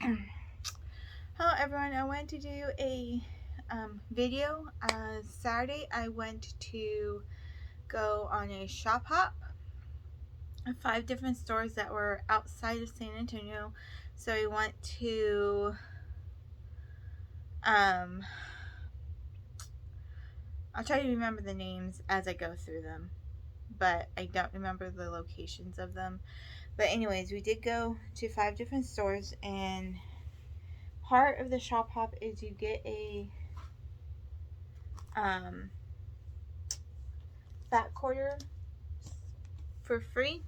Hello everyone, I went to do a video. Saturday I went to go on a shop hop of 5 different stores that were outside of San Antonio. So we went to I'll try to remember the names as I go through them, but I don't remember the locations of them. But anyways, we did go to 5 different stores, and part of the shop hop is you get a fat quarter for free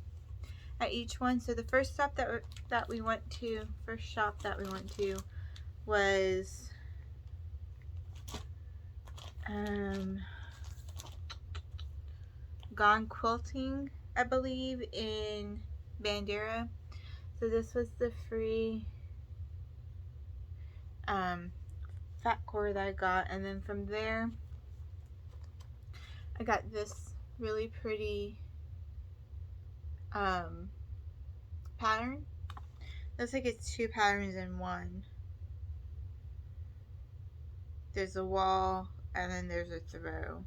at each one. So the first stop that we went to, first shop that we went to was Gone Quilting, I believe, in Bandera. So this was the free fat quarter that I got, and then from there I got this really pretty pattern. Looks like it's 2 patterns in one. There's a wall and then there's a throw.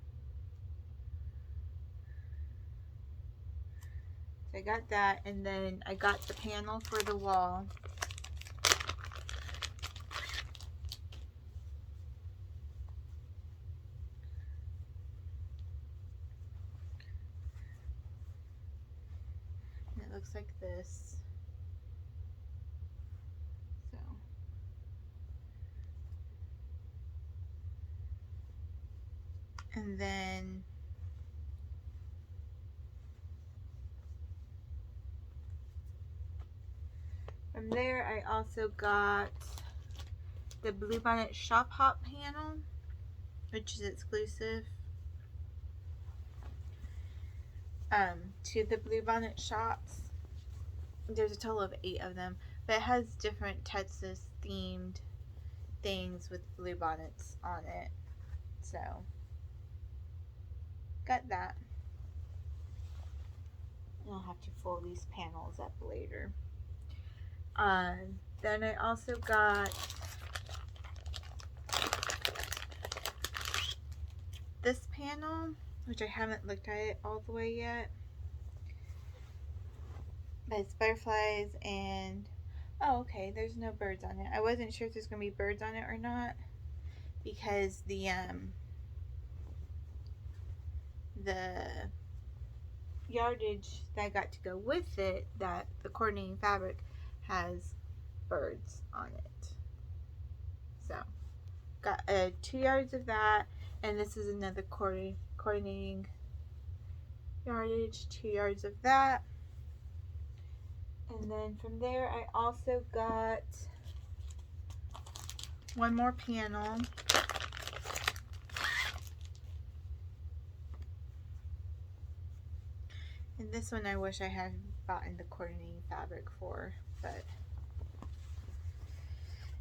So I got that, and then I got the panel for the wall. And it looks like this. So and then from there I also got the Bluebonnet shop hop panel, which is exclusive to the Bluebonnet shops. There's a total of 8 of them, but it has different Texas themed things with Bluebonnets on it. So got that. And I'll have to fold these panels up later. Then I also got this panel, which I haven't looked at it all the way yet. But it's butterflies and oh, okay, there's no birds on it. I wasn't sure if there's gonna be birds on it or not, because the yardage that I got to go with it, that the coordinating fabric has birds on it. So got 2 yards of that, and this is another coordinating yardage, 2 yards of that. And then from there I also got one more panel. And this one I wish I had bought the coordinating fabric for, but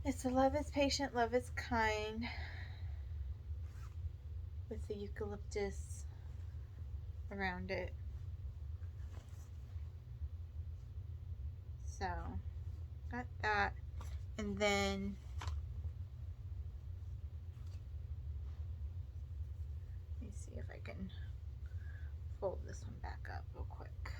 it's a Love is Patient, Love is Kind with the eucalyptus around it. So got that, and then let me see if I can fold this one back up real quick.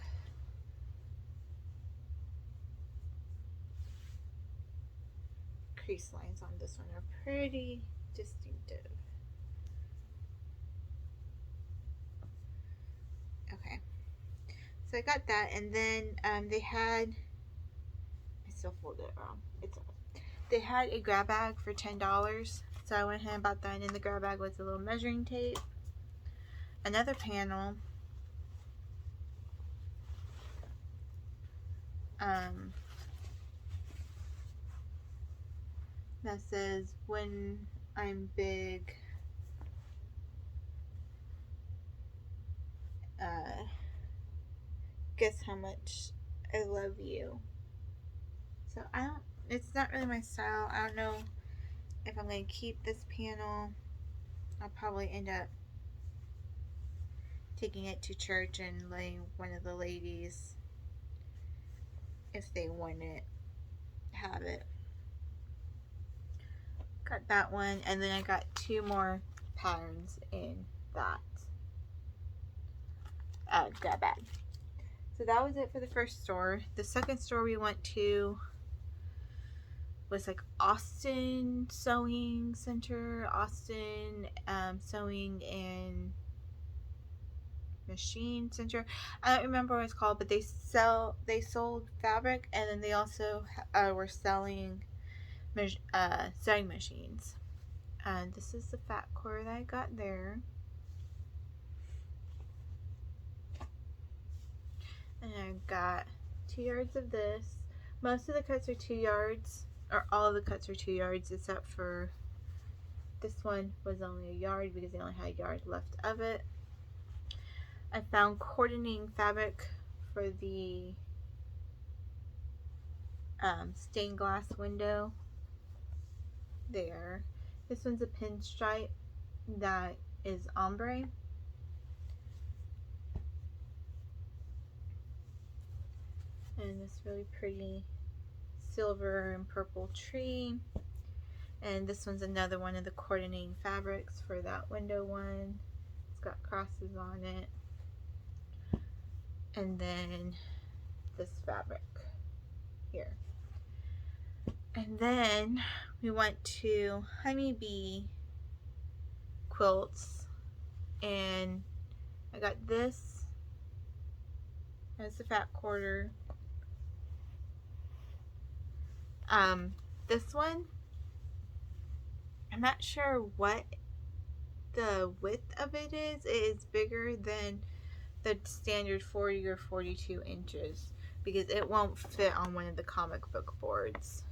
Crease lines on this one are pretty distinctive. Okay, so I got that, and then they had, I still folded it wrong. It's okay. They had a grab bag for $10, so I went ahead and bought that, and in the grab bag was a little measuring tape, another panel, that says, "When I'm big, guess how much I love you." So it's not really my style. I don't know if I'm going to keep this panel. I'll probably end up taking it to church and letting one of the ladies, if they want it, have it. Got that one, and then I got 2 more patterns in that grab bag. So that was it for the first store. The second store we went to was like Austin Sewing Center, Austin Sewing and Machine Center. I don't remember what it's called, but they sold fabric, and then they also were selling sewing machines. And this is the fat core that I got there. And I got 2 yards of this. Most of the cuts are 2 yards, or all of the cuts are 2 yards, except for this one was only a yard because they only had a yard left of it. I found coordinating fabric for the stained glass window there. This one's a pinstripe that is ombre. And this really pretty silver and purple tree. And this one's another one of the coordinating fabrics for that window one. It's got crosses on it. And then this fabric here. And then we went to Honeybee Quilts, and I got this as the fat quarter. This one, I'm not sure what the width of it is. It is bigger than the standard 40 or 42 inches because it won't fit on one of the comic book boards.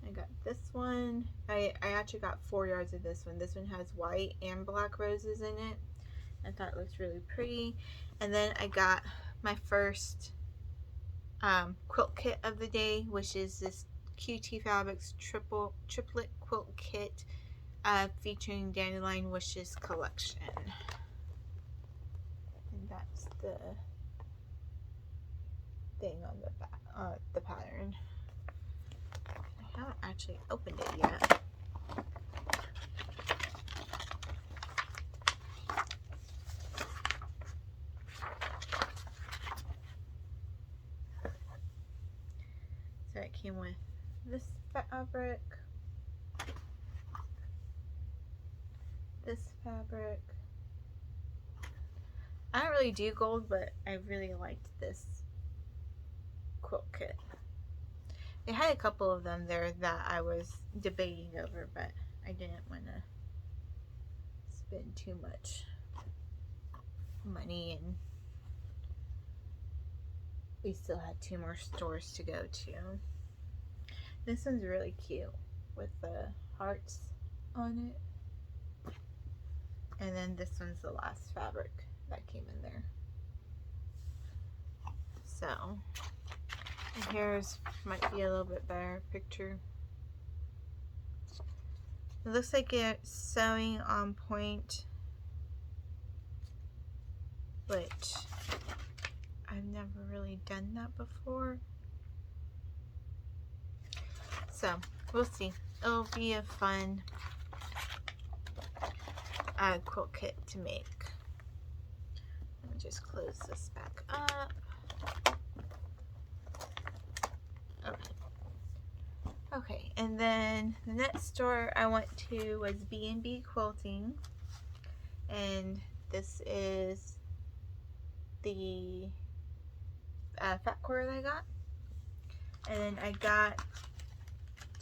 I got this one. I actually got 4 yards of this one. This one has white and black roses in it. I thought it looks really pretty. And then I got my first quilt kit of the day, which is this QT Fabrics triplet quilt kit featuring Dandelion Wishes collection. And that's the thing on the back, the pattern. I haven't actually opened it yet. So it came with this fabric, this fabric. I don't really do gold, but I really liked this quilt kit. They had a couple of them there that I was debating over, but I didn't want to spend too much money, and we still had 2 more stores to go to. This one's really cute with the hearts on it. And then this one's the last fabric that came in there. So here's, might be a little bit better picture. It looks like it's sewing on point, which I've never really done that before. So we'll see. It'll be a fun quilt kit to make. Let me just close this back up. Okay, and then the next store I went to was B&B Quilting, and this is the fat quarter that I got. And then I got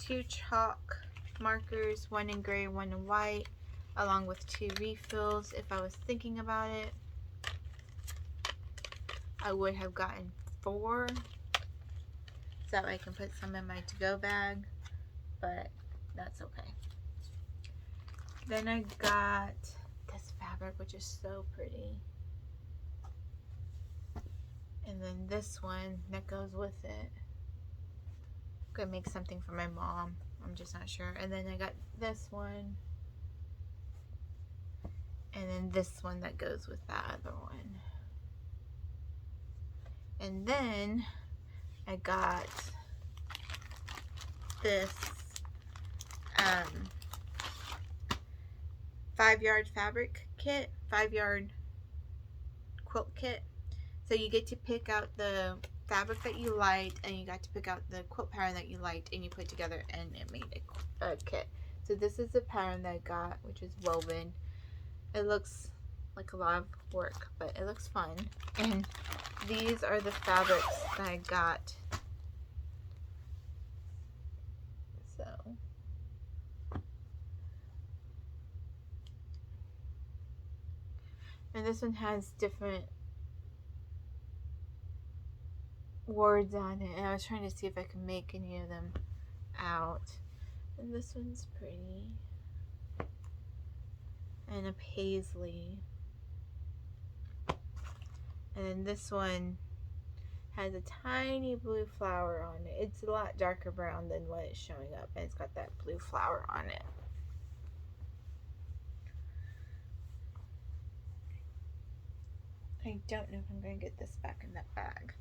2 chalk markers, one in gray, one in white, along with 2 refills. If I was thinking about it, I would have gotten 4, so that way I can put some in my to-go bag, but that's okay. Then I got this fabric, which is so pretty. And then this one that goes with it. I'm gonna make something for my mom. I'm just not sure. And then I got this one. And then this one that goes with that other one. And then I got this 5-yard fabric kit, 5-yard quilt kit. So you get to pick out the fabric that you liked, and you got to pick out the quilt pattern that you liked, and you put it together, and it made a kit. So this is the pattern that I got, which is woven. It looks like a lot of work, but it looks fun. And these are the fabrics that I got. So and this one has different words on it, and I was trying to see if I could make any of them out. And this one's pretty, and a paisley. And then this one has a tiny blue flower on it. It's a lot darker brown than what it's showing up, and it's got that blue flower on it. I don't know if I'm going to get this back in that bag.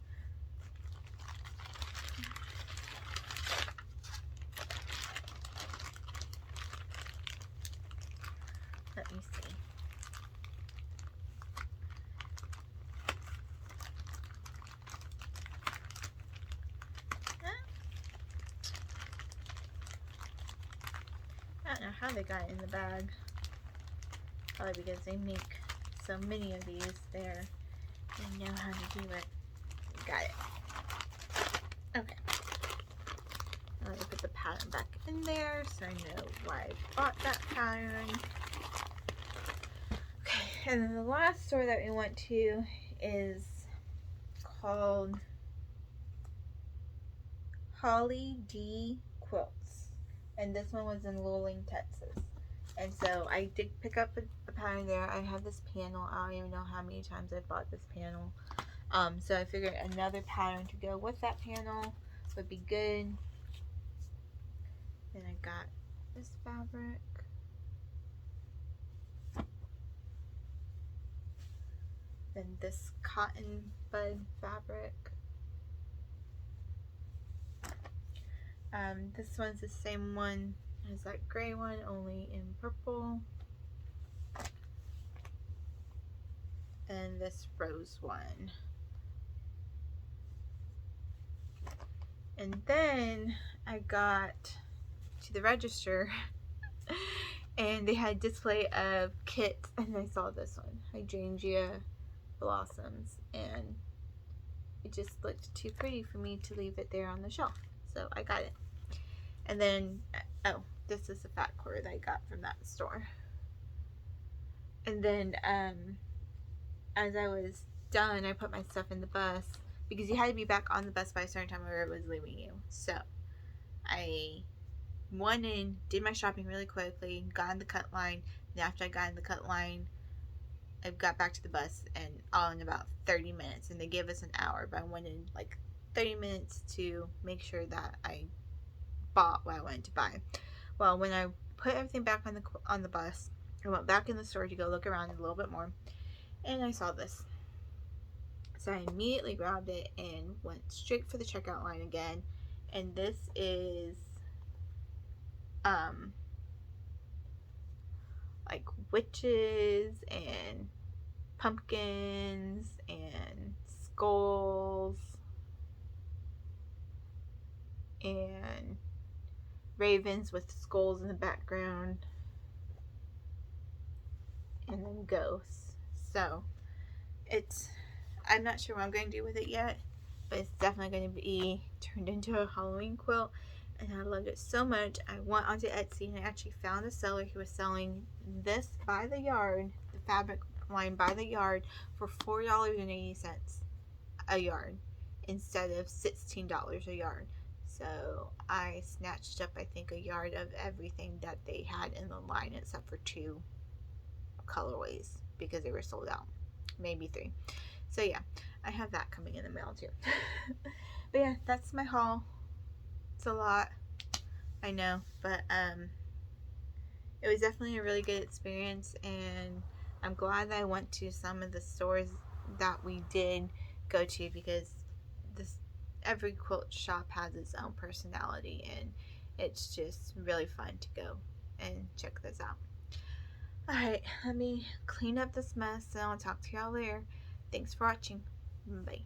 Let me see. I don't know how they got it in the bag. Probably because they make so many of these there. They know how to do it. Got it. Okay. Now let me put the pattern back in there so I know why I bought that pattern. Okay, and then the last store that we went to is called Holly D Quilts. And this one was in Luling, Texas. And so I did pick up a pattern there. I have this panel. I don't even know how many times I've bought this panel. So I figured another pattern to go with that panel would be good. Then I got this fabric. Then this cotton bud fabric. This one's the same one as that gray one, only in purple. And this rose one. And then I got to the register and they had display of kits, and I saw this one, hydrangea blossoms, and it just looked too pretty for me to leave it there on the shelf, so I got it. And then, oh, this is the fat cord that I got from that store. And then as I was done, I put my stuff in the bus because you had to be back on the bus by a certain time or it was leaving you. So I went in, did my shopping really quickly, got in the cut line, and after I got in the cut line, I got back to the bus and all in about 30 minutes, and they gave us an hour, but I went in like 30 minutes to make sure that I bought what I wanted to buy. Well, when I put everything back on the bus, I went back in the store to go look around a little bit more, and I saw this. So I immediately grabbed it and went straight for the checkout line again. And this is like witches and pumpkins and skulls and ravens with skulls in the background, and then ghosts. So I'm not sure what I'm going to do with it yet, but it's definitely going to be turned into a Halloween quilt, and I loved it so much. I went onto Etsy and I actually found a seller who was selling this by the yard, the fabric line by the yard, for $4.80 a yard instead of $16 a yard. So I snatched up, I think, a yard of everything that they had in the line except for 2 colorways because they were sold out, maybe 3. So yeah, I have that coming in the mail too. But yeah, that's my haul. It's a lot, I know, but it was definitely a really good experience, and I'm glad that I went to some of the stores that we did go to, because every quilt shop has its own personality, and it's just really fun to go and check this out. Alright, let me clean up this mess and I'll talk to y'all later. Thanks for watching. Bye.